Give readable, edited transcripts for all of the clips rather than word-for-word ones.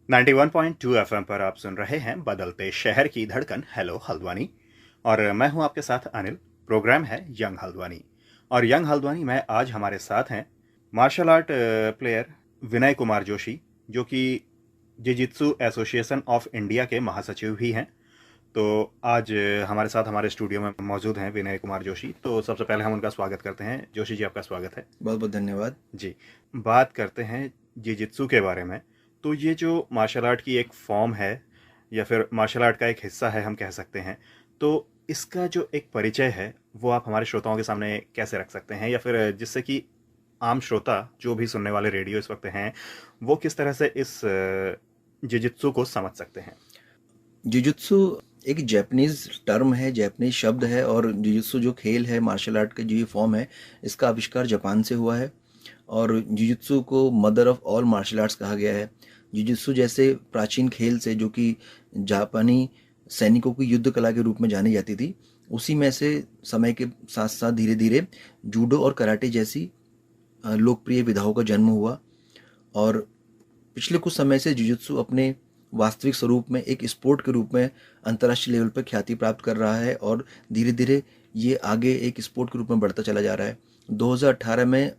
91.2 FM पर आप सुन रहे हैं बदलते शहर की धड़कन। हेलो हल्द्वानी। और मैं हूं आपके साथ अनिल। प्रोग्राम है यंग हल्द्वानी। और यंग हल्द्वानी में आज हमारे साथ हैं मार्शल आर्ट प्लेयर विनय कुमार जोशी, जो कि जिजित्सु एसोसिएशन ऑफ इंडिया के महासचिव भी हैं। तो आज हमारे साथ हमारे स्टूडियो में मौजूद हैं विनय कुमार जोशी। तो सबसे पहले हम उनका स्वागत करते हैं। जोशी जी, आपका स्वागत है। बहुत बहुत धन्यवाद जी, बात करते हैं जिजित्सु के बारे में। तो ये जो मार्शल आर्ट की एक फॉर्म है या फिर मार्शल आर्ट का एक हिस्सा है, हम कह सकते हैं, तो इसका जो एक परिचय है वो आप हमारे श्रोताओं के सामने कैसे रख सकते हैं, या फिर जिससे कि आम श्रोता जो भी सुनने वाले रेडियो इस वक्त हैं वो किस तरह से इस जिजित्सु को समझ सकते हैं। जुजुत्सु एक जैपनीज टर्म है, जैपनीज शब्द है। और जुजुत्सु जो खेल है, मार्शल आर्ट का जो ये फॉर्म है, इसका आविष्कार जापान से हुआ है। और जुजुत्सु को mother of all martial arts कहा गया है। जुजुत्सु जैसे प्राचीन खेल से, जो कि जापानी सैनिकों की युद्ध कला के रूप में जानी जाती थी, उसी में से समय के साथ साथ धीरे धीरे जूडो और कराटे जैसी लोकप्रिय विधाओं का जन्म हुआ। और पिछले कुछ समय से जुजुत्सु अपने वास्तविक स्वरूप में एक स्पोर्ट के रूप में अंतर्राष्ट्रीय लेवल पर ख्याति प्राप्त कर रहा है। और धीरे धीरे ये आगे एक स्पोर्ट के रूप में बढ़ता चला जा रहा है। 2018 में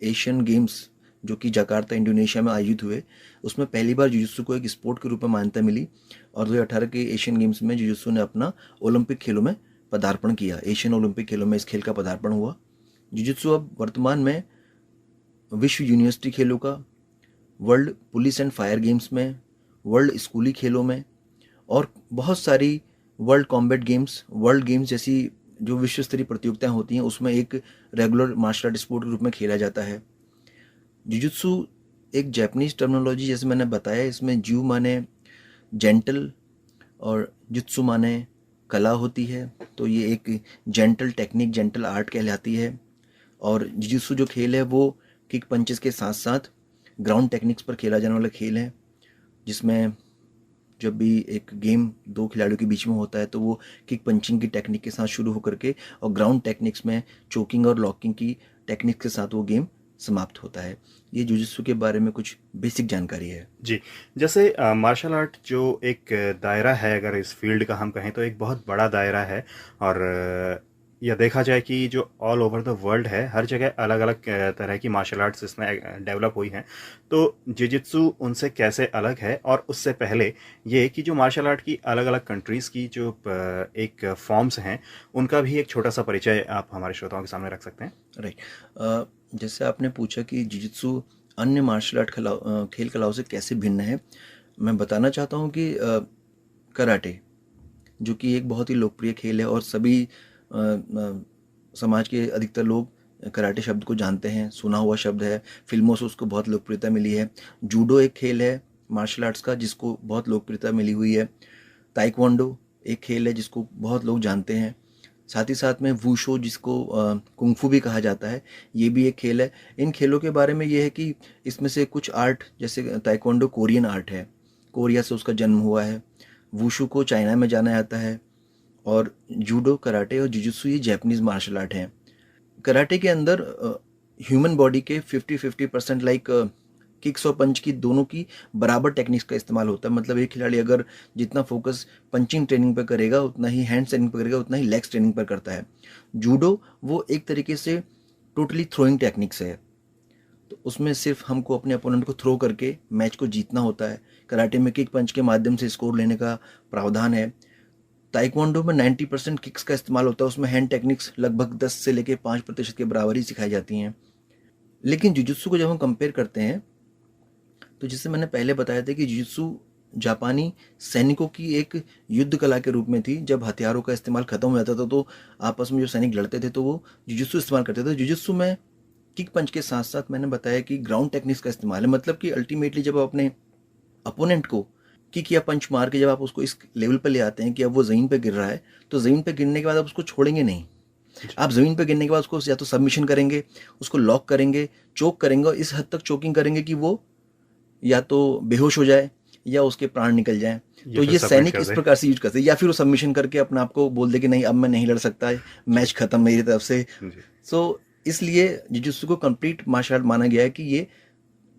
एशियन गेम्स, जो कि जकार्ता इंडोनेशिया में आयोजित हुए, उसमें पहली बार जुजुत्सु को एक स्पोर्ट के रूप में मान्यता मिली। और 2018 के एशियन गेम्स में जुजुत्सु ने अपना ओलंपिक खेलों में पदार्पण किया। एशियन ओलंपिक खेलों में इस खेल का पदार्पण हुआ। जुजुत्सु अब वर्तमान में विश्व यूनिवर्सिटी खेलों का, world police and fire games में, वर्ल्ड स्कूली खेलों में, और बहुत सारी world combat games, world games जैसी जो विश्व स्तरीय प्रतियोगिताएं होती हैं, उसमें एक रेगुलर मार्शल आर्ट स्पोर्ट के रूप में खेला जाता है। जुजुत्सु एक जैपनीज टर्मिनोलॉजी, जैसे मैंने बताया, इसमें जू माने जेंटल और जुत्सु माने कला होती है। तो ये एक जेंटल टेक्निक, जेंटल आर्ट कहलाती है। और जुजुत्सु जो खेल है वो किक पंचेस के साथ साथ ग्राउंड टेक्निक्स पर खेला जाने वाला खेल है, जिसमें जब भी एक गेम दो खिलाड़ियों के बीच में होता है तो वो किक पंचिंग की टेक्निक के साथ शुरू होकर के और ग्राउंड टेक्निक्स में चोकिंग और लॉकिंग की टेक्निक के साथ वो गेम समाप्त होता है। ये जुजुत्सु के बारे में कुछ बेसिक जानकारी है। जी, जैसे मार्शल आर्ट जो एक दायरा है, अगर इस फील्ड का हम कहें तो एक बहुत बड़ा दायरा है। और यह देखा जाए कि जो ऑल ओवर द वर्ल्ड है, हर जगह अलग अलग तरह की मार्शल आर्ट्स इसमें डेवलप हुई हैं। तो जिजित्सु उनसे कैसे अलग है, और उससे पहले ये कि जो मार्शल आर्ट की अलग अलग कंट्रीज़ की जो एक फॉर्म्स हैं, उनका भी एक छोटा सा परिचय आप हमारे श्रोताओं के सामने रख सकते हैं। राइट। जैसे आपने पूछा कि जुजुत्सु अन्य मार्शल आर्ट खेल कलाओं से कैसे भिन्न है, मैं बताना चाहता हूँ कि कराटे, जो कि एक बहुत ही लोकप्रिय खेल है और सभी समाज के अधिकतर लोग कराटे शब्द को जानते हैं, सुना हुआ शब्द है, फिल्मों से उसको बहुत लोकप्रियता मिली है। जूडो एक खेल है मार्शल आर्ट्स का, जिसको बहुत लोकप्रियता मिली हुई है। ताइक्वांडो एक खेल है जिसको बहुत लोग जानते हैं। साथ ही साथ में वूशो, जिसको कुंफू भी कहा जाता है, ये भी एक खेल है। इन खेलों के बारे में ये है कि इसमें से कुछ आर्ट, जैसे ताइक्वांडो कोरियन आर्ट है, कोरिया से उसका जन्म हुआ है। वूशु को चाइना में जाना जाता है। और जूडो, कराटे और जुजुत्सु ये जापानीज मार्शल आर्ट हैं। कराटे के अंदर ह्यूमन बॉडी के 50-50% लाइक किक्स और पंच की दोनों की बराबर टेक्निक्स का इस्तेमाल होता है। मतलब एक खिलाड़ी अगर जितना फोकस पंचिंग ट्रेनिंग पर करेगा, उतना ही हैंड ट्रेनिंग पर करेगा, उतना ही लेग्स ट्रेनिंग पर करता है। जूडो वो एक तरीके से टोटली थ्रोइंग टेक्निक्स है, तो उसमें सिर्फ हमको अपने अपोनेंट को थ्रो करके मैच को जीतना होता है। कराटे में किक पंच के माध्यम से स्कोर लेने का प्रावधान है। ताइक्वांडो में 90% किक्स का इस्तेमाल होता है, उसमें हैंड टेक्निक्स लगभग 10 से लेकर 5% के बराबर ही सिखाई जाती हैं। लेकिन जुजुत्सु को जब हम कंपेयर करते हैं, तो जैसे मैंने पहले बताया था कि जुजुत्सु जापानी सैनिकों की एक युद्ध कला के रूप में थी। जब हथियारों का इस्तेमाल खत्म हो जाता था तो आपस में जो सैनिक लड़ते थे तो वो जुजुत्सु इस्तेमाल करते थे। जुजुत्सु में किक पंच के साथ साथ मैंने बताया कि ग्राउंड टेक्निक्स का इस्तेमाल है। मतलब कि अल्टीमेटली जब आप अपने अपोनेंट को किक या पंच मार के जब आप उसको इस लेवल पर ले आते हैं कि अब वो ज़मीन पर गिर रहा है, तो ज़मीन पर गिरने के बाद आप उसको छोड़ेंगे नहीं। आप ज़मीन पर गिरने के बाद उसको या तो सबमिशन करेंगे, उसको लॉक करेंगे, चोक करेंगे, और इस हद तक चोकिंग करेंगे कि वो या तो बेहोश हो जाए या उसके प्राण निकल जाए। तो ये सैनिक इस प्रकार से यूज करते हैं, या फिर वो सबमिशन करके अपने आप को बोल दे कि नहीं अब मैं नहीं लड़ सकता, मैच खत्म मेरी तरफ से। सो इसलिए जुजुत्सु को कंप्लीट मार्शल आर्ट माना गया है कि ये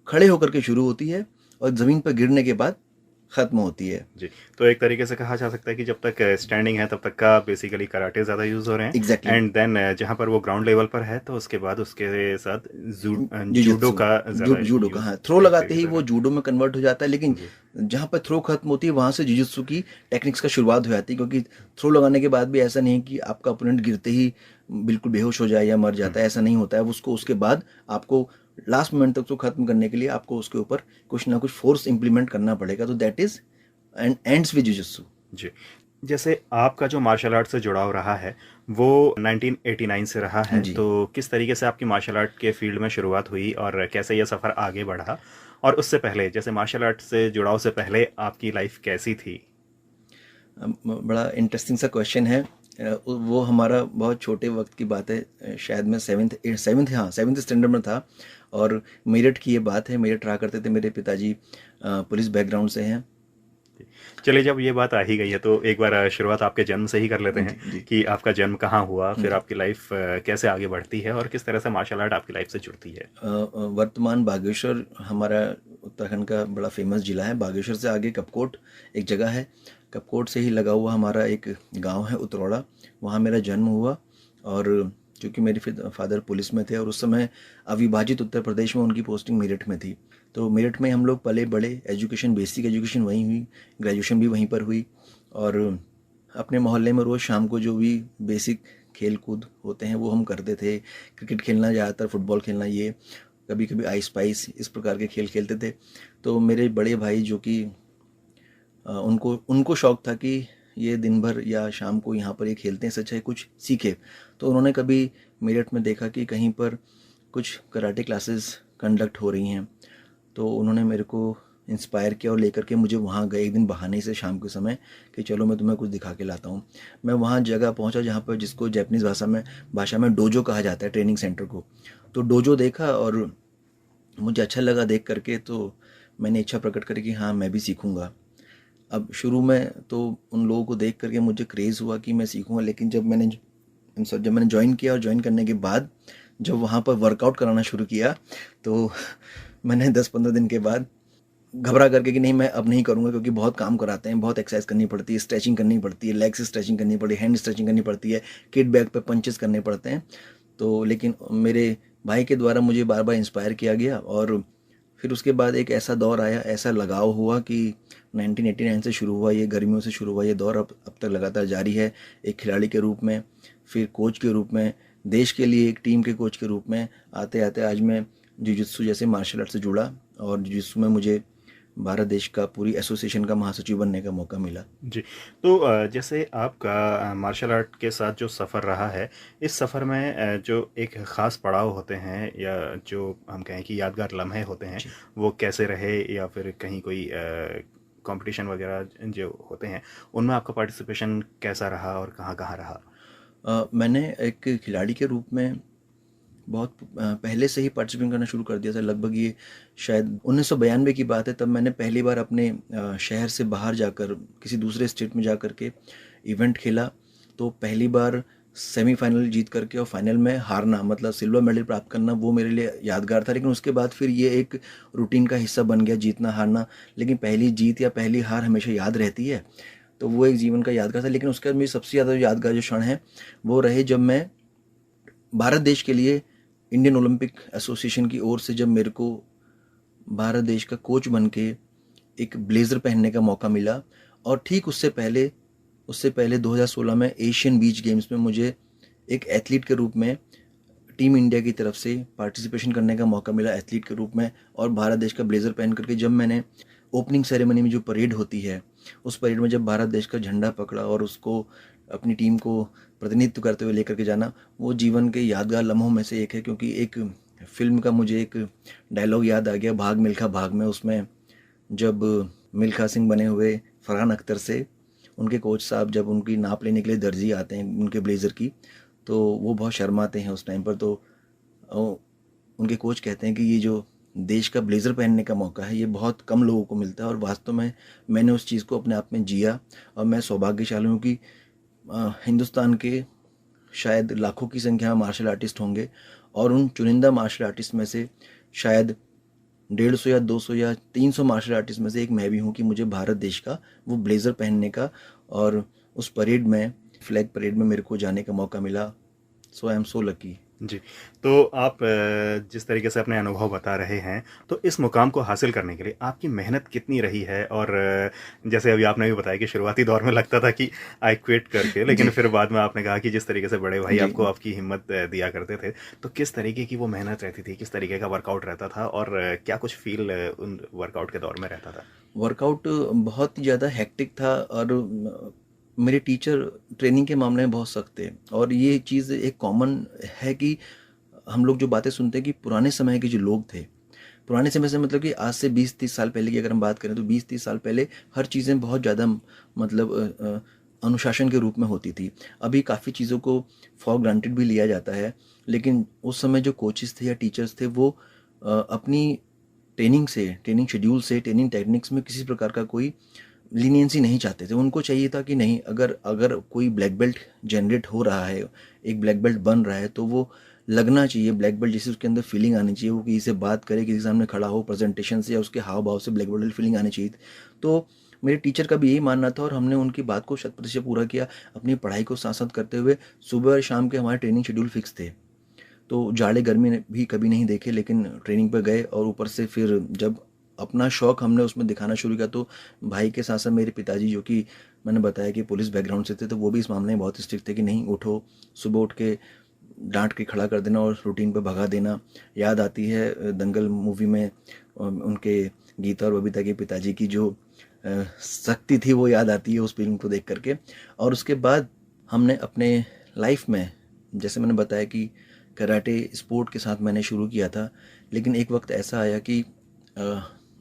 खड़े होकर के शुरू होती है और ज़मीन पर गिरने के बाद ख़त्म होती है। जी, तो एक तरीके से कहा जा सकता है कि जब तक स्टैंडिंग है तब तक का बेसिकली कराटे ज़्यादा यूज़ हो रहे हैं, एग्जैक्टली। एंड देन जहाँ पर वो ग्राउंड लेवल पर है तो उसके बाद उसके साथ जूडो जुजित्सु, का ज़्यादा जूडो का, यूज़ हाँ, थ्रो एक लगाते तरीके ही से वो है। जूडो में कन्वर्ट हो जाता है, लेकिन जी, जहाँ पर थ्रो खत्म होती है वहां से जुजित्सु की टेक्निक्स का शुरुआत हो जाती है, क्योंकि थ्रो लगाने के बाद भी ऐसा नहीं है कि आपका ओपोनेंट गिरते ही बिल्कुल बेहोश हो जाए या मर जाता है, ऐसा नहीं होता है। उसको उसके बाद आपको लास्ट मोमेंट तक तो खत्म करने के लिए आपको उसके ऊपर कुछ ना कुछ फोर्स इंप्लीमेंट करना पड़ेगा, तो that is end ends with jujitsu. जी। जैसे आपका जो मार्शल आर्ट से जुड़ाव रहा है वो 1989 से रहा है, जी। तो किस तरीके से आपकी मार्शल आर्ट के फील्ड में शुरुआत हुई और कैसे यह सफ़र आगे बढ़ा? और उससे पहले जैसे मार्शल आर्ट से जुड़ाव से पहले आपकी लाइफ कैसी थी? बड़ा इंटरेस्टिंग सा क्वेश्चन है। वो हमारा बहुत छोटे वक्त की बात है। शायद मैं सेवन्थ स्टैंडर्ड में था, और मेरठ की ये बात है। मेरठ रहा करते थे, मेरे पिताजी पुलिस बैकग्राउंड से हैं। चलिए, जब ये बात आ ही गई है तो एक बार शुरुआत आपके जन्म से ही कर लेते हैं जी जी कि आपका जन्म कहाँ हुआ, फिर जी। आपकी लाइफ कैसे आगे बढ़ती है और किस तरह से मार्शल आर्ट आपकी लाइफ से जुड़ती है। वर्तमान बागेश्वर हमारा उत्तराखंड का बड़ा फेमस ज़िला है। बागेश्वर से आगे कपकोट एक जगह है, कपकोट से ही लगा हुआ हमारा एक गांव है उतरौड़ा, वहाँ मेरा जन्म हुआ। और चूँकि मेरे फादर पुलिस में थे, और उस समय अविभाजित उत्तर प्रदेश में उनकी पोस्टिंग मेरठ में थी, तो मेरठ में हम लोग पले बड़े। एजुकेशन, बेसिक एजुकेशन वहीं हुई, ग्रेजुएशन भी वहीं पर हुई। और अपने मोहल्ले में रोज़ शाम को जो भी बेसिक खेल कूद होते हैं वो हम करते थे। क्रिकेट खेलना, ज़्यादातर फुटबॉल खेलना, ये कभी कभी आइस पाइस, इस प्रकार के खेल खेलते थे। तो मेरे बड़े भाई जो कि उनको उनको शौक़ था कि ये दिन भर या शाम को यहाँ पर ये खेलते हैं, सच है कुछ सीखे। तो उन्होंने कभी मेरठ में देखा कि कहीं पर कुछ कराटे क्लासेस कंडक्ट हो रही हैं, तो उन्होंने मेरे को इंस्पायर किया और लेकर के मुझे वहाँ गए एक दिन बहाने से शाम के समय, कि चलो मैं तुम्हें कुछ दिखा के लाता हूँ। मैं वहाँ जगह पहुँचा जहाँ पर, जिसको जैपनीज़ भाषा में डोजो कहा जाता है, ट्रेनिंग सेंटर को। तो डोजो देखा और मुझे अच्छा लगा देख करके, तो मैंने इच्छा प्रकट करी कि हाँ मैं भी सीखूँगा। अब शुरू में तो उन लोगों को देख करके मुझे क्रेज़ हुआ कि मैं सीखूँगा, लेकिन जब मैंने ज्वाइन किया, और ज्वाइन करने के बाद जब वहाँ पर वर्कआउट कराना शुरू किया, तो मैंने 10-15 दिन के बाद घबरा करके कि नहीं, मैं अब नहीं करूँगा, क्योंकि बहुत काम कराते हैं, बहुत एक्सरसाइज करनी पड़ती है, स्ट्रेचिंग करनी पड़ती है, लेग से स्ट्रेचिंग करनी पड़ती है, हैंड स्ट्रेचिंग करनी पड़ती है, किट बैग पे पंचेस करने पड़ते हैं। तो लेकिन मेरे भाई के द्वारा मुझे बार बार इंस्पायर किया गया, और फिर उसके बाद एक ऐसा दौर आया, ऐसा लगाव हुआ कि 1989 से शुरू हुआ, ये गर्मियों से शुरू हुआ ये दौर, अब तक लगातार जारी है। एक खिलाड़ी के रूप में, फिर कोच के रूप में, देश के लिए एक टीम के कोच के रूप में, आते आते आज मैं जुजित्सु जैसे मार्शल आर्ट से जुड़ा, और जुजित्सु में मुझे भारत देश का पूरी एसोसिएशन का महासचिव बनने का मौका मिला। जी, तो जैसे आपका मार्शल आर्ट के साथ जो सफ़र रहा है, इस सफ़र में जो एक ख़ास पड़ाव होते हैं या जो हम कहें कि यादगार लम्हे होते हैं, जी। वो कैसे रहे, या फिर कहीं कोई कंपटीशन वगैरह जो होते हैं, उनमें आपका पार्टिसिपेशन कैसा रहा और कहाँ-कहाँ रहा? मैंने एक खिलाड़ी के रूप में बहुत पहले से ही पार्टिसिपेट करना शुरू कर दिया था। लगभग ये शायद 1992 की बात है, तब मैंने पहली बार अपने शहर से बाहर जाकर, किसी दूसरे स्टेट में जा कर के इवेंट खेला। तो पहली बार सेमीफाइनल जीत करके और फाइनल में हारना, मतलब सिल्वर मेडल प्राप्त करना, वो मेरे लिए यादगार था। लेकिन उसके बाद फिर ये एक रूटीन का हिस्सा बन गया, जीतना हारना। लेकिन पहली जीत या पहली हार हमेशा याद रहती है, तो वो एक जीवन का यादगार था। लेकिन उसके बाद मेरी सबसे ज़्यादा जो यादगार जो क्षण है वो रहे, जब मैं भारत देश के लिए इंडियन ओलंपिक एसोसिएशन की ओर से, जब मेरे को भारत देश का कोच बन के एक ब्लेज़र पहनने का मौका मिला। और ठीक उससे पहले 2016 में एशियन बीच गेम्स में मुझे एक एथलीट के रूप में टीम इंडिया की तरफ से पार्टिसिपेशन करने का मौका मिला, एथलीट के रूप में। और भारत देश का ब्लेज़र पहन करके जब मैंने ओपनिंग सेरेमनी में, जो परेड होती है, उस परेड में जब भारत देश का झंडा पकड़ा और उसको अपनी टीम को प्रतिनिधित्व करते हुए लेकर के जाना, वो जीवन के यादगार लम्हों में से एक है। क्योंकि एक फिल्म का मुझे एक डायलॉग याद आ गया, भाग मिल्खा भाग में। उसमें जब मिल्खा सिंह बने हुए फरहान अख्तर से उनके कोच साहब जब उनकी नाप लेने के लिए दर्जी आते हैं उनके ब्लेज़र की, तो वो बहुत शर्माते हैं उस टाइम पर। तो उनके कोच कहते हैं कि ये जो देश का ब्लेज़र पहनने का मौका है, ये बहुत कम लोगों को मिलता है। और वास्तव में मैंने उस चीज़ को अपने आप में जिया, और मैं सौभाग्यशाली हूँ कि हिंदुस्तान के शायद लाखों की संख्या में मार्शल आर्टिस्ट होंगे, और उन चुनिंदा मार्शल आर्टिस्ट में से शायद 150 या 200 या 300 मार्शल आर्टिस्ट में से एक मैं भी हूँ कि मुझे भारत देश का वो ब्लेज़र पहनने का और उस परेड में, फ्लैग परेड में मेरे को जाने का मौका मिला। सो आई एम सो लकी। जी, तो आप जिस तरीके से अपने अनुभव बता रहे हैं, तो इस मुकाम को हासिल करने के लिए आपकी मेहनत कितनी रही है? और जैसे अभी आपने भी बताया कि शुरुआती दौर में लगता था कि आई क्विट करके, लेकिन जी, फिर बाद में आपने कहा कि जिस तरीके से बड़े भाई जी। आपको आपकी हिम्मत दिया करते थे, तो किस तरीके की वो मेहनत रहती थी? किस तरीके का वर्कआउट रहता था? और क्या कुछ फ़ील उन वर्कआउट के दौर में रहता था? वर्कआउट बहुत ही ज़्यादा हेक्टिक था और मेरे टीचर ट्रेनिंग के मामले में बहुत सख्त थे और ये चीज़ एक कॉमन है कि हम लोग जो बातें सुनते हैं कि पुराने समय के जो लोग थे, पुराने समय से मतलब कि आज से 20-30 साल पहले की अगर हम बात करें तो 20-30 साल पहले हर चीज़ें बहुत ज़्यादा मतलब अनुशासन के रूप में होती थी। अभी काफ़ी चीज़ों को फॉर ग्रांटेड भी लिया जाता है, लेकिन उस समय जो कोचेस थे या टीचर्स थे वो अपनी ट्रेनिंग से, ट्रेनिंग शेड्यूल से, ट्रेनिंग टेक्निक्स में किसी प्रकार का कोई लीनियंसी नहीं चाहते थे। उनको चाहिए था कि नहीं, अगर अगर कोई ब्लैक बेल्ट जनरेट हो रहा है, एक ब्लैक बेल्ट बन रहा है तो वो लगना चाहिए ब्लैक बेल्ट जैसे, उसके अंदर फीलिंग आनी चाहिए, वो किसी से बात करे, किसी के सामने खड़ा हो, प्रेजेंटेशन से या उसके हाव भाव से ब्लैक बेल्ट फीलिंग आनी चाहिए। तो मेरे टीचर का भी यही मानना था और हमने उनकी बात को 100% पूरा किया। अपनी पढ़ाई को साथ साथ करते हुए सुबह और शाम के हमारे ट्रेनिंग शेड्यूल फिक्स थे, तो जाड़े गर्मी भी कभी नहीं देखे, लेकिन ट्रेनिंग पे गए और ऊपर से फिर जब अपना शौक हमने उसमें दिखाना शुरू किया तो भाई के साथ साथ मेरे पिताजी, जो कि मैंने बताया कि पुलिस बैकग्राउंड से थे, तो वो भी इस मामले में बहुत स्ट्रिक्ट थे कि नहीं उठो, सुबह उठ के डांट के खड़ा कर देना और रूटीन पे भगा देना। याद आती है दंगल मूवी में उनके गीता और बबीता के पिताजी की जो सख्ती थी वो याद आती है उस फिल्म को देख करके। और उसके बाद हमने अपने लाइफ में, जैसे मैंने बताया कि कराटे स्पोर्ट के साथ मैंने शुरू किया था, लेकिन एक वक्त ऐसा आया कि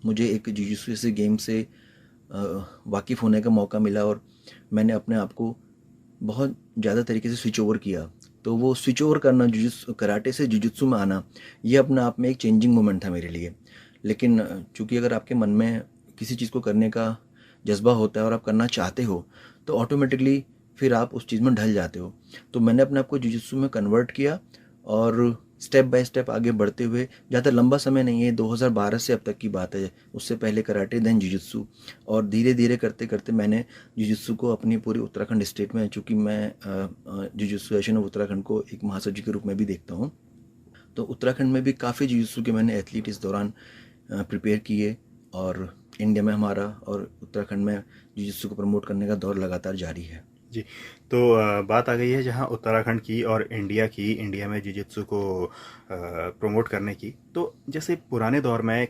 मुझे एक जिजित्सु जैसे गेम से वाकिफ़ होने का मौका मिला और मैंने अपने आप को बहुत ज़्यादा तरीके से स्विच ओवर किया। तो वो स्विच ओवर करना, जुजित्सु कराटे से जुजित्सु में आना, ये अपने आप में एक चेंजिंग मोमेंट था मेरे लिए। लेकिन चूँकि अगर आपके मन में किसी चीज़ को करने का जज्बा होता है और आप करना चाहते हो, तो ऑटोमेटिकली फिर आप उस चीज़ में ढल जाते हो। तो मैंने अपने आप को जुजित्सु में कन्वर्ट किया और स्टेप बाय स्टेप आगे बढ़ते हुए, ज़्यादा लंबा समय नहीं है, 2012 से अब तक की बात है, उससे पहले कराटे देन जुजित्सु, और धीरे धीरे करते करते मैंने जुजित्सु को अपनी पूरी उत्तराखंड स्टेट में, चूँकि मैं जुजित्सु एसोसिएशन ऑफ उत्तराखंड को एक महासचिव के रूप में भी देखता हूँ, तो उत्तराखंड में भी काफ़ी जुजित्सु के मैंने एथलीट इस दौरान प्रिपेयर किए और इंडिया में हमारा और उत्तराखंड में जुजित्सु को प्रमोट करने का दौर लगातार जारी है। जी, तो बात आ गई है जहाँ उत्तराखंड की और इंडिया में जिजित्सु को प्रमोट करने की। तो जैसे पुराने दौर में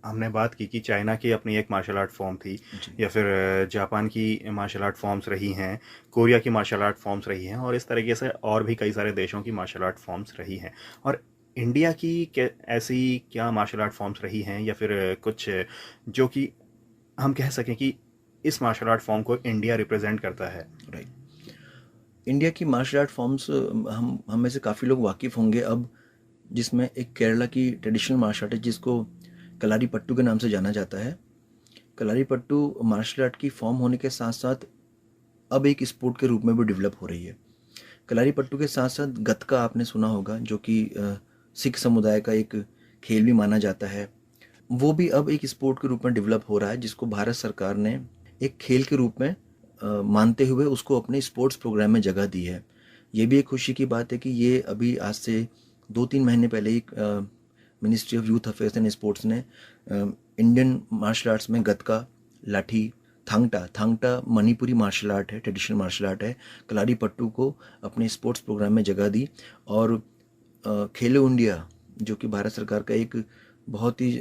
हमने बात की कि चाइना की अपनी एक मार्शल आर्ट फॉर्म थी, जी, या फिर जापान की मार्शल आर्ट फॉर्म्स रही हैं, कोरिया की मार्शल आर्ट फॉर्म्स रही हैं, और इस तरीके से और भी कई सारे देशों की मार्शल आर्ट फॉर्म्स रही हैं। और इंडिया की ऐसी क्या मार्शल आर्ट फॉर्म्स रही हैं, या फिर कुछ जो कि हम कह सकें कि इस मार्शल आर्ट फॉर्म को इंडिया रिप्रेजेंट करता है? राइट। इंडिया की मार्शल आर्ट फॉर्म्स हम में से काफ़ी लोग वाकिफ़ होंगे अब, जिसमें एक केरला की ट्रेडिशनल मार्शल आर्ट है जिसको कलारीपट्टू के नाम से जाना जाता है। कलारीपट्टू मार्शल आर्ट की फॉर्म होने के साथ साथ अब एक स्पोर्ट के रूप में भी डेवलप हो रही है। कलारीपट्टू के साथ साथ गतका आपने सुना होगा, जो कि सिख समुदाय का एक खेल भी माना जाता है। वो भी अब एक स्पोर्ट के रूप में डेवलप हो रहा है, जिसको भारत सरकार ने एक खेल के रूप में मानते हुए उसको अपने स्पोर्ट्स प्रोग्राम में जगह दी है। ये भी एक खुशी की बात है कि ये अभी आज से 2-3 महीने पहले ही ministry of youth affairs and sports ने इंडियन मार्शल आर्ट्स में गतका, लाठी, थांगटा थांगटा मणिपुरी मार्शल आर्ट है, ट्रेडिशनल मार्शल आर्ट है, कलारीपट्टू को अपने स्पोर्ट्स प्रोग्राम में जगह दी। और खेलो इंडिया, जो कि भारत सरकार का एक बहुत ही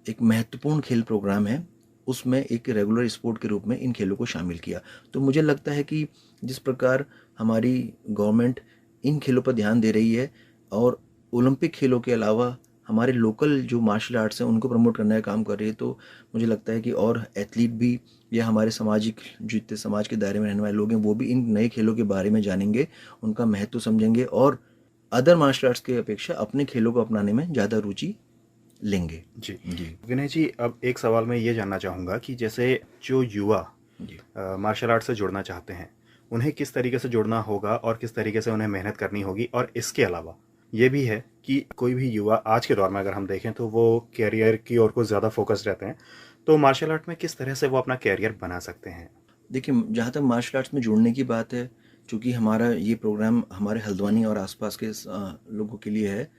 एक महत्वपूर्ण खेल प्रोग्राम है, उसमें एक रेगुलर स्पोर्ट के रूप में इन खेलों को शामिल किया। तो मुझे लगता है कि जिस प्रकार हमारी गवर्नमेंट इन खेलों पर ध्यान दे रही है और ओलंपिक खेलों के अलावा हमारे लोकल जो मार्शल आर्ट्स हैं उनको प्रमोट करने का काम कर रही है, तो मुझे लगता है कि और एथलीट भी या हमारे सामाजिक जो इतने समाज के दायरे में रहने वाले लोग हैं वो भी इन नए खेलों के बारे में जानेंगे, उनका महत्व समझेंगे और अदर मार्शल आर्ट्स की अपेक्षा अपने खेलों को अपनाने में ज़्यादा रुचि लेंगे। जी। जी, विनय जी, अब एक सवाल मैं ये जानना चाहूँगा कि जैसे जो युवा जी। मार्शल आर्ट से जुड़ना चाहते हैं, उन्हें किस तरीके से जुड़ना होगा और किस तरीके से उन्हें मेहनत करनी होगी? और इसके अलावा ये भी है कि कोई भी युवा आज के दौर में अगर हम देखें तो वो कैरियर की ओर को ज़्यादा फोकस रहते हैं, तो मार्शल आर्ट में किस तरह से वो अपना कैरियर बना सकते हैं? देखिए, जहाँ तक मार्शल आर्ट्स में जुड़ने की बात है, चूँकि हमारा ये प्रोग्राम हमारे हल्द्वानी और आसपास के लोगों के लिए है।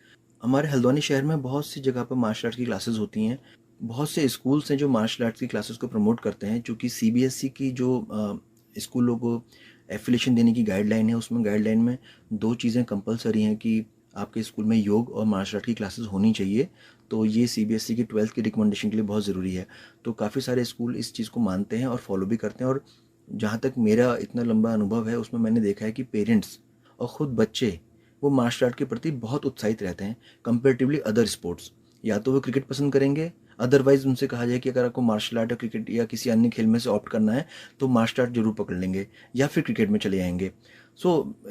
हमारे हल्द्वानी शहर में बहुत सी जगह पर मार्शल आर्ट की क्लासेस होती हैं। बहुत से स्कूल्स हैं जो मार्शल आर्ट्स की क्लासेस को प्रमोट करते हैं, चूँकि सीबीएसई की जो स्कूलों को एफिलिएशन देने की गाइडलाइन है, उसमें गाइडलाइन में 2 चीज़ें कंपल्सरी हैं कि आपके स्कूल में योग और मार्शल आर्ट की क्लासेस होनी चाहिए। तो ये सीबीएसई की 12th की रिकमेंडेशन के लिए बहुत ज़रूरी है। तो काफ़ी सारे स्कूल इस चीज़ को मानते हैं और फॉलो भी करते हैं। और जहाँ तक मेरा इतना लंबा अनुभव है, उसमें मैंने देखा है कि पेरेंट्स और ख़ुद बच्चे वो मार्शल आर्ट के प्रति बहुत उत्साहित रहते हैं कंपेरेटिवली अदर स्पोर्ट्स। या तो वो क्रिकेट पसंद करेंगे, अदरवाइज उनसे कहा जाए कि अगर आपको मार्शल आर्ट या क्रिकेट या किसी अन्य खेल में से ऑप्ट करना है तो मार्शल आर्ट जरूर पकड़ लेंगे या फिर क्रिकेट में चले जाएंगे।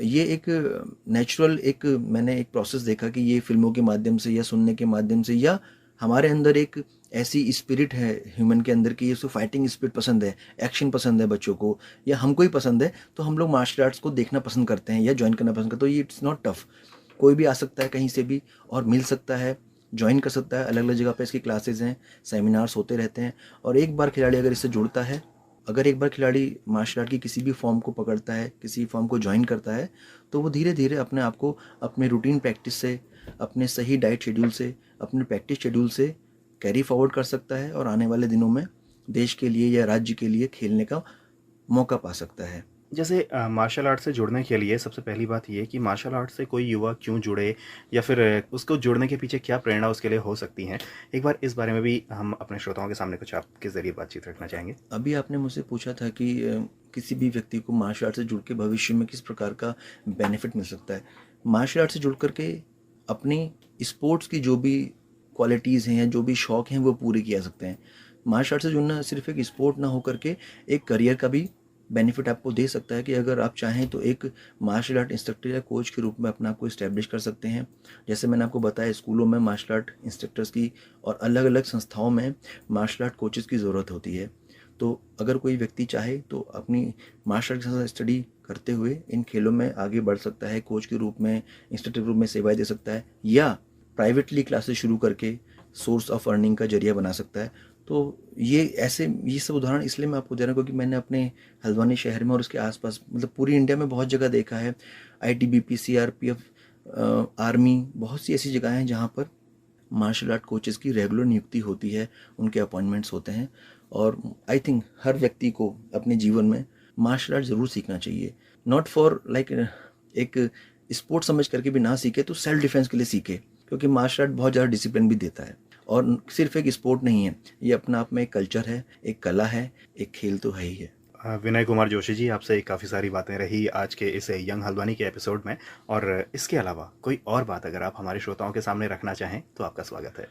ये एक नेचुरल एक मैंने एक प्रोसेस देखा कि ये फिल्मों के माध्यम से या सुनने के माध्यम से या हमारे अंदर एक ऐसी स्पिरिट है ह्यूमन के अंदर की, उसको फाइटिंग स्पिरिट पसंद है, एक्शन पसंद है बच्चों को या हमको ही पसंद है, तो हम लोग मार्शल आर्ट्स को देखना पसंद करते हैं या ज्वाइन करना पसंद करते हैं। तो ये इट्स नॉट टफ, कोई भी आ सकता है कहीं से भी और मिल सकता है, ज्वाइन कर सकता है। अलग अलग जगह पे इसकी क्लासेज हैं, सेमिनार्स होते रहते हैं। और एक बार खिलाड़ी अगर इससे जुड़ता है, अगर एक बार खिलाड़ी मार्शल आर्ट की किसी भी फॉर्म को पकड़ता है, किसी फॉर्म को ज्वाइन करता है, तो वो धीरे धीरे अपने आप को अपने रूटीन प्रैक्टिस से, अपने सही डाइट शेड्यूल से, अपने प्रैक्टिस शेड्यूल से कैरी फॉरवर्ड कर सकता है और आने वाले दिनों में देश के लिए या राज्य के लिए खेलने का मौका पा सकता है। जैसे मार्शल आर्ट से जुड़ने के लिए सबसे पहली बात ये कि मार्शल आर्ट से कोई युवा क्यों जुड़े या फिर उसको जुड़ने के पीछे क्या प्रेरणा उसके लिए हो सकती है? एक बार इस बारे में भी हम अपने श्रोताओं के सामने कुछ आपके ज़रिए बातचीत रखना चाहेंगे। अभी आपने मुझसे पूछा था कि किसी भी व्यक्ति को मार्शल आर्ट से जुड़ के भविष्य में किस प्रकार का बेनिफिट मिल सकता है। मार्शल आर्ट से जुड़ करके अपनी स्पोर्ट्स की जो भी क्वालिटीज़ हैं या जो भी शौक हैं वो पूरे किया सकते हैं। मार्शल आर्ट से जुड़ना सिर्फ एक स्पोर्ट ना हो करके एक करियर का भी बेनिफिट आपको दे सकता है कि अगर आप चाहें तो एक मार्शल आर्ट इंस्ट्रक्टर या कोच के रूप में अपने आप को इस्टेब्लिश कर सकते हैं। जैसे मैंने आपको बताया, स्कूलों में मार्शल आर्ट इंस्ट्रक्टर्स की और अलग अलग संस्थाओं में मार्शल आर्ट कोचेज़ की ज़रूरत होती है। तो अगर कोई व्यक्ति चाहे तो अपनी मार्शल आर्ट के साथ स्टडी करते हुए इन खेलों में आगे बढ़ सकता है, कोच के रूप में, इंस्ट्रक्टर के रूप में सेवाएं दे सकता है या प्राइवेटली क्लासेस शुरू करके सोर्स ऑफ अर्निंग का जरिया बना सकता है। तो ये सब उदाहरण इसलिए मैं आपको दे रहा हूँ क्योंकि मैंने अपने हल्द्वानी शहर में और उसके आसपास, मतलब पूरी इंडिया में बहुत जगह देखा है। आईटीबीपी, सीआरपीएफ, आर्मी, बहुत सी ऐसी जगह हैं जहाँ पर मार्शल आर्ट कोचेज़ की रेगुलर नियुक्ति होती है, उनके अपॉइंटमेंट्स होते हैं। और आई थिंक हर व्यक्ति को अपने जीवन में मार्शल आर्ट ज़रूर सीखना चाहिए। नॉट फॉर लाइक एक स्पोर्ट समझ करके भी ना सीखे तो सेल्फ डिफेंस के लिए सीखे, क्योंकि मार्शल आर्ट बहुत ज़्यादा डिसिप्लिन भी देता है और सिर्फ एक स्पोर्ट नहीं है, ये अपना आप में एक कल्चर है, एक कला है, एक खेल तो है ही है। विनय कुमार जोशी जी, आपसे काफ़ी सारी बातें रही आज के इस यंग हल्द्वानी के एपिसोड में, और इसके अलावा कोई और बात अगर आप हमारे श्रोताओं के सामने रखना चाहें तो आपका स्वागत है।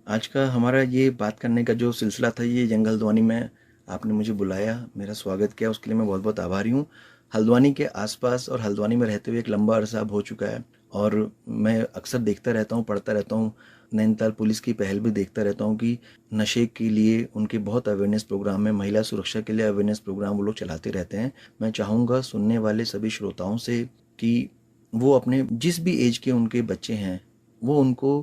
आज का हमारा ये बात करने का जो सिलसिला था, ये यंग हल्द्वानी में आपने मुझे बुलाया, मेरा स्वागत किया, उसके लिए मैं बहुत बहुत आभारी हूँ। हल्द्वानी के आसपास और हल्द्वानी में रहते हुए एक लंबा अरसा अब हो चुका है और मैं अक्सर देखता रहता हूँ, पढ़ता रहता हूँ, नैनीताल पुलिस की पहल भी देखता रहता हूँ कि नशे के लिए उनके बहुत अवेयरनेस प्रोग्राम है, महिला सुरक्षा के लिए अवेयरनेस प्रोग्राम वो लोग चलाते रहते हैं। मैं चाहूँगा सुनने वाले सभी श्रोताओं से कि वो अपने जिस भी एज के उनके बच्चे हैं वो उनको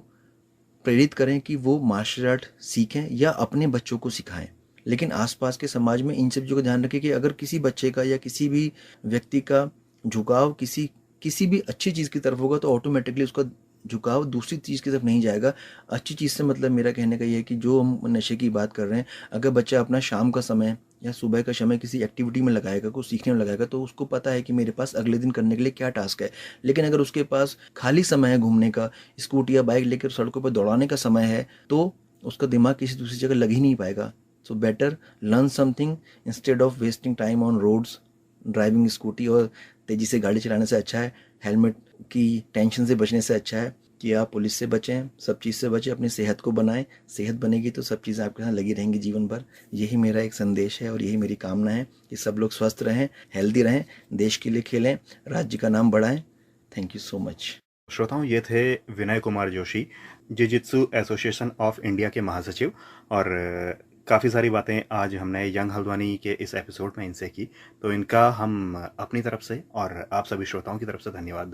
प्रेरित करें कि वो मार्शल आर्ट सीखें या अपने बच्चों को सिखाएं। लेकिन आसपास के समाज में इन सब चीज़ों का ध्यान रखें कि अगर किसी बच्चे का या किसी भी व्यक्ति का झुकाव किसी भी अच्छी चीज़ की तरफ होगा तो ऑटोमेटिकली उसका झुकाव दूसरी चीज़ की तरफ नहीं जाएगा। अच्छी चीज़ से मतलब मेरा कहने का ये है कि जो हम नशे की बात कर रहे हैं, अगर बच्चा अपना शाम का समय या सुबह का समय किसी एक्टिविटी में लगाएगा, कुछ सीखने में लगाएगा, तो उसको पता है कि मेरे पास अगले दिन करने के लिए क्या टास्क है। लेकिन अगर उसके पास खाली समय है घूमने का, स्कूटी या बाइक लेकर सड़कों पर दौड़ाने का समय है, तो उसका दिमाग किसी दूसरी जगह लग ही नहीं पाएगा। So better learn something instead of wasting time on roads. Driving Scooty और तेज़ी से गाड़ी चलाने से अच्छा है, हेलमेट की टेंशन से बचने से अच्छा है कि आप पुलिस से बचें, सब चीज़ से बचें, अपनी सेहत को बनाएं। सेहत बनेगी तो सब चीज़ें आपके साथ लगी रहेंगी जीवन भर। यही मेरा एक संदेश है और यही मेरी कामना है कि सब लोग स्वस्थ रहें, हेल्दी रहें, देश के लिए खेलें, राज्य का नाम बढ़ाएं। Thank you so much. श्रोताओं, ये थे Vinay Kumar Joshi, jujitsu association of India के महासचिव, और काफ़ी सारी बातें आज हमने यंग हल्द्वानी के इस एपिसोड में इनसे की, तो इनका हम अपनी तरफ से और आप सभी श्रोताओं की तरफ से धन्यवाद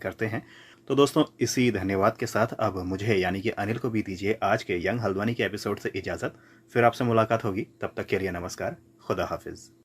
करते हैं। तो दोस्तों इसी धन्यवाद के साथ अब मुझे यानी कि अनिल को भी दीजिए आज के यंग हल्द्वानी के एपिसोड से इजाज़त। फिर आपसे मुलाकात होगी, तब तक के लिए नमस्कार, खुदा हाफिज़।